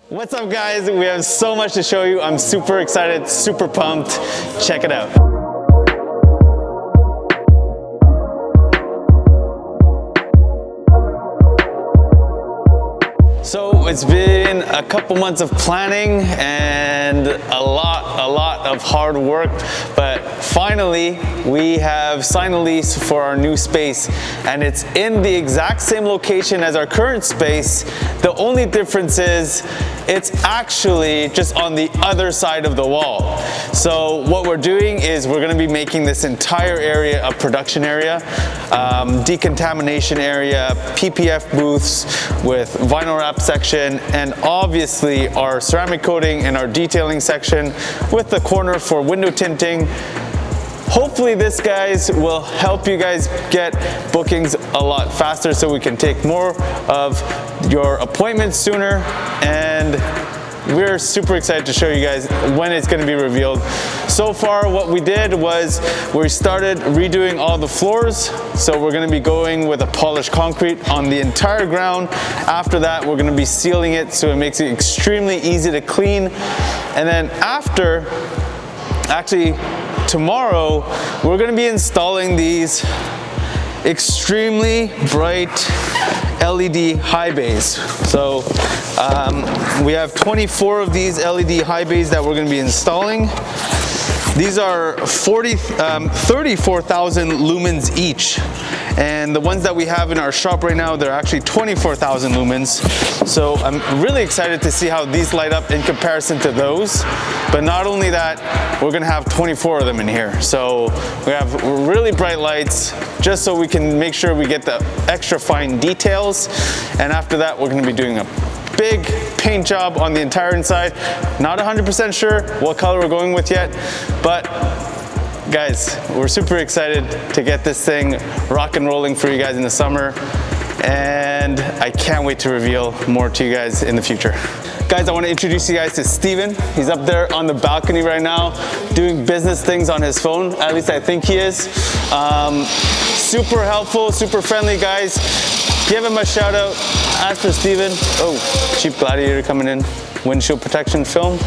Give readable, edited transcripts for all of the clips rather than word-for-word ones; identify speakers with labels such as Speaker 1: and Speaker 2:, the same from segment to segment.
Speaker 1: What's up guys? We have so much to show you. I'm super excited, super pumped. Check it out. So it's been a couple months of planning and a lot of hard work, but finally we have signed a lease for our new space, and it's in the exact same location as our current space. The only difference is it's actually just on the other side of the wall. So what we're doing is we're going to be making this entire area a production area, decontamination area, PPF booths with vinyl wrap section, and obviously our ceramic coating and our detailing section with the corner for window tinting. Hopefully this, guys, will help you guys get bookings a lot faster so we can take more of your appointments sooner, and we're super excited to show you guys when it's going to be revealed. So far what we did was we started redoing all the floors, so we're going to be going with a polished concrete on the entire ground. After that we're going to be sealing it so it makes it extremely easy to clean, and then actually tomorrow we're going to be installing these extremely bright LED high bays. So we have 24 of these LED high bays that we're going to be installing. These are 34,000 lumens each, and the ones that we have in our shop right now, they're actually 24,000 lumens. So I'm really excited to see how these light up in comparison to those. But not only that, we're gonna have 24 of them in here. So we have really bright lights just so we can make sure we get the extra fine details. And after that, we're gonna be doing a big paint job on the entire inside. Not 100% sure what color we're going with yet, but guys, we're super excited to get this thing rock and rolling for you guys in the summer, and I can't wait to reveal more to you guys in the future. Guys, I want to introduce you guys to Steven. He's up there on the balcony right now doing business things on his phone. At least I think he is. Super helpful, super friendly, guys. Give him a shout out. Ask for Steven. Oh, cheap Gladiator coming in. Windshield protection film.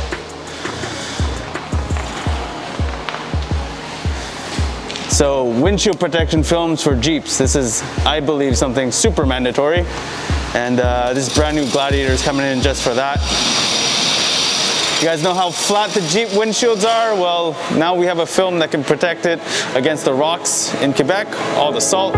Speaker 1: So windshield protection films for Jeeps. This is, I believe, something super mandatory. And this brand new Gladiator is coming in just for that. You guys know how flat the Jeep windshields are? Well, now we have a film that can protect it against the rocks in Quebec, all the salt.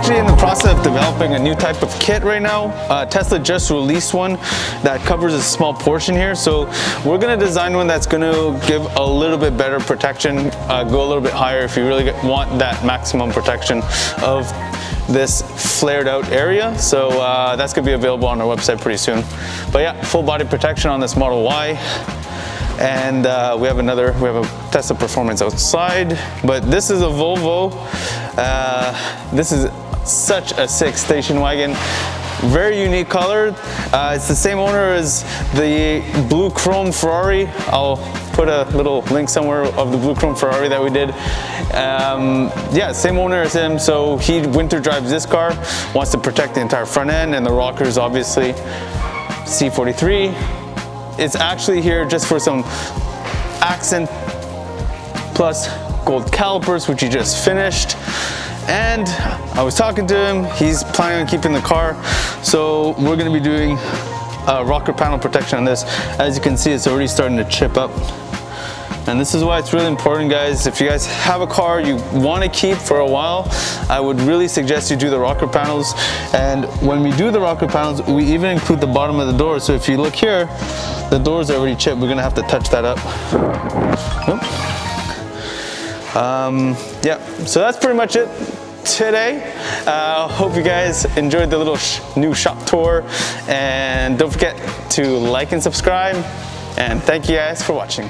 Speaker 1: In the process of developing a new type of kit right now. Tesla just released one that covers a small portion here, so we're going to design one that's going to give a little bit better protection, go a little bit higher if you really want that maximum protection of this flared out area. So that's going to be available on our website pretty soon. But yeah, full body protection on this Model Y. And we have a Tesla Performance outside, but this is a Volvo. This is such a sick station wagon, very unique color. It's the same owner as the blue chrome Ferrari. I'll put a little link somewhere of the blue chrome Ferrari that we did. Yeah, same owner as him, so he winter drives this car, wants to protect the entire front end and the rockers, obviously. C43. It's actually here just for some accent plus gold calipers, which he just finished. And I was talking to him, he's planning on keeping the car, so we're going to be doing rocker panel protection on this. As you can see, it's already starting to chip up, and this is why it's really important, guys. If you guys have a car you want to keep for a while, I would really suggest you do the rocker panels. And when we do the rocker panels, we even include the bottom of the door. So if you look here, the doors are already chipped. We're going to have to touch that up. Yeah, so that's pretty much it today. Hope you guys enjoyed the little new shop tour, and don't forget to like and subscribe, and thank you guys for watching.